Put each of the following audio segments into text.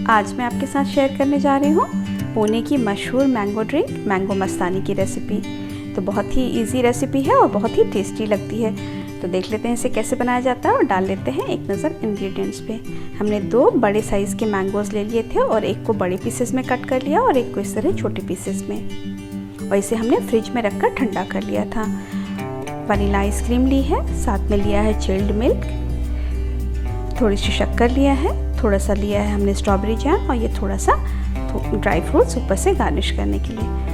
आज मैं आपके साथ शेयर करने जा रही हूँ पुणे की मशहूर मैंगो ड्रिंक मैंगो मस्तानी की रेसिपी। तो बहुत ही इजी रेसिपी है और बहुत ही टेस्टी लगती है। तो देख लेते हैं इसे कैसे बनाया जाता है और डाल लेते हैं एक नज़र इंग्रेडिएंट्स पे। हमने 2 बड़े साइज़ के मैंगोज़ ले लिए थे और एक को बड़े पीसेस में कट कर लिया और एक को इस तरह छोटे पीसेस में, और इसे हमने फ्रिज में रखकर ठंडा कर लिया था। वनीला आइसक्रीम ली है, साथ में लिया है चिल्ड मिल्क, थोड़ी सी शक्कर लिया है, थोड़ा सा लिया है हमने स्ट्रॉबेरी जैम और ये थोड़ा सा ड्राई फ्रूट्स ऊपर से गार्निश करने के लिए।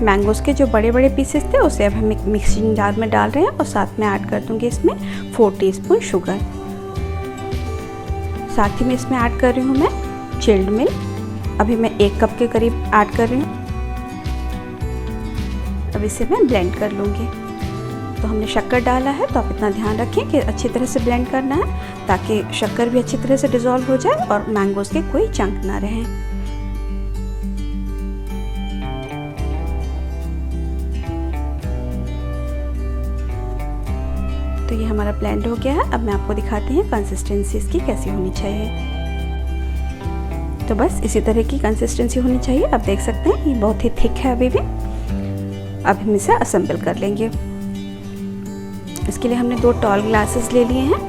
मैंगोज़ के जो बड़े बड़े पीसेस थे उसे अब हम एक मिक्सिंग जार में डाल रहे हैं और साथ में ऐड कर दूंगी इसमें 4 टीस्पून शुगर। साथ ही में इसमें ऐड कर रही हूँ मैं चिल्ड मिल्क। अभी मैं 1 कप के करीब ऐड कर रही हूँ। अब इसे मैं ब्लेंड कर लूँगी। तो हमने शक्कर डाला है, तो आप इतना ध्यान रखें कि अच्छी तरह से ब्लेंड करना है ताकि शक्कर भी अच्छी तरह से डिज़ोल्व हो जाए और मैंगोज़ के कोई चंक ना रहें। तो ये हमारा ब्लेंड हो गया है। अब मैं आपको दिखाती हूँ कंसिस्टेंसी इसकी कैसी होनी चाहिए। तो बस इसी तरह की कंसिस्टेंसी होनी चाहिए। आप देख सकते हैं ये बहुत ही थिक है अभी भी। अब हम इसे असेंबल कर लेंगे। इसके लिए हमने 2 टॉल ग्लासेस ले लिए हैं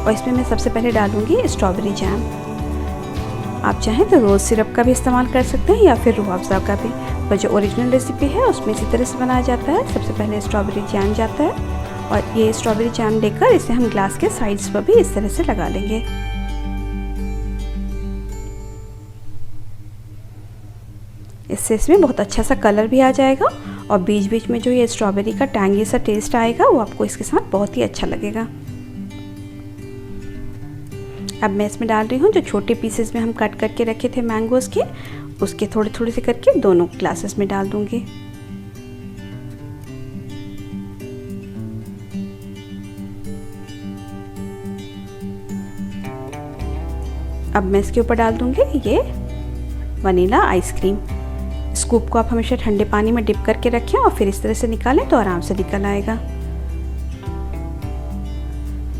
और इसमें मैं सबसे पहले डालूंगी स्ट्रॉबेरी जैम। आप चाहें तो रोज़ सिरप का भी इस्तेमाल कर सकते हैं या फिर रूह अफ़ज़ा का भी, पर जो ओरिजिनल रेसिपी है उसमें इसी तरह से बनाया जाता है। सबसे पहले स्ट्रॉबेरी जैम जाता है और ये स्ट्रॉबेरी जैम लेकर इसे हम ग्लास के साइड्स पर भी इस तरह से लगा लेंगे। इससे इसमें बहुत अच्छा सा कलर भी आ जाएगा और बीच बीच में जो ये स्ट्रॉबेरी का टैंगी सा टेस्ट आएगा वो आपको इसके साथ बहुत ही अच्छा लगेगा। अब मैं इसमें डाल रही हूँ जो छोटे पीसेस में हम कट करके रखे थे मैंगोज़ के, उसके थोड़े थोड़े से करके दोनों ग्लासेस में डाल दूँगी। अब मैं इसके ऊपर डाल दूँगी ये वनीला आइसक्रीम। स्कूप को आप हमेशा ठंडे पानी में डिप करके रखें और फिर इस तरह से निकालें तो आराम से निकल आएगा।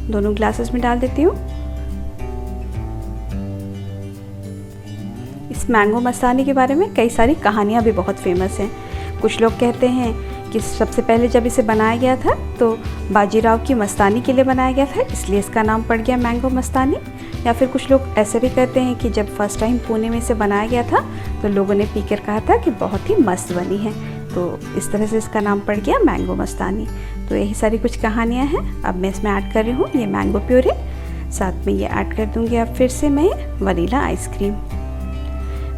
दोनों ग्लासेस में डाल देती हूँ। इस मैंगो मस्तानी के बारे में कई सारी कहानियाँ भी बहुत फेमस हैं। कुछ लोग कहते हैं कि सबसे पहले जब इसे बनाया गया था तो बाजीराव की मस्तानी के लिए बनाया गया था, इसलिए इसका नाम पड़ गया मैंगो मस्तानी। या फिर कुछ लोग ऐसे भी कहते हैं कि जब फर्स्ट टाइम पुणे में इसे बनाया गया था तो लोगों ने पीकर कहा था कि बहुत ही मस्त बनी है, तो इस तरह से इसका नाम पड़ गया मैंगो मस्तानी। तो यही सारी कुछ कहानियाँ हैं। अब मैं इसमें ऐड कर रही हूँ ये मैंगो प्यूरी, साथ में ये ऐड कर दूँगी अब फिर से मैं वनीला आइसक्रीम।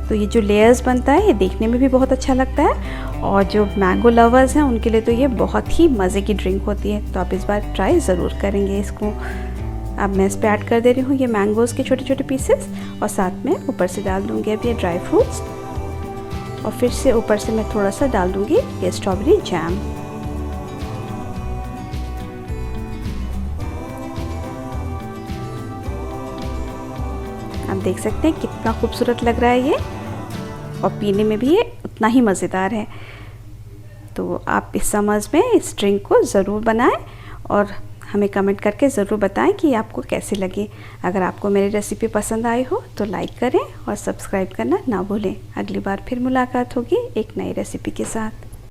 तो ये जो लेयर्स बनता है ये देखने में भी बहुत अच्छा लगता है और जो मैंगो लवर्स हैं उनके लिए तो ये बहुत ही मज़े की ड्रिंक होती है। तो आप इस बार ट्राई ज़रूर करेंगे इसको। अब मैं इस पर ऐड कर दे रही हूँ ये मैंगोज़ के छोटे छोटे पीसेस और साथ में ऊपर से डाल दूँगी अब ये ड्राई फ्रूट्स और फिर से ऊपर से मैं थोड़ा सा डाल दूँगी ये स्ट्रॉबेरी जैम। आप देख सकते हैं कितना खूबसूरत लग रहा है ये और पीने में भी ये उतना ही मज़ेदार है। तो आप इस समर्स में इस ड्रिंक को ज़रूर बनाएं और हमें कमेंट करके ज़रूर बताएं कि आपको कैसी लगी। अगर आपको मेरी रेसिपी पसंद आई हो तो लाइक करें और सब्सक्राइब करना ना भूलें। अगली बार फिर मुलाकात होगी एक नई रेसिपी के साथ।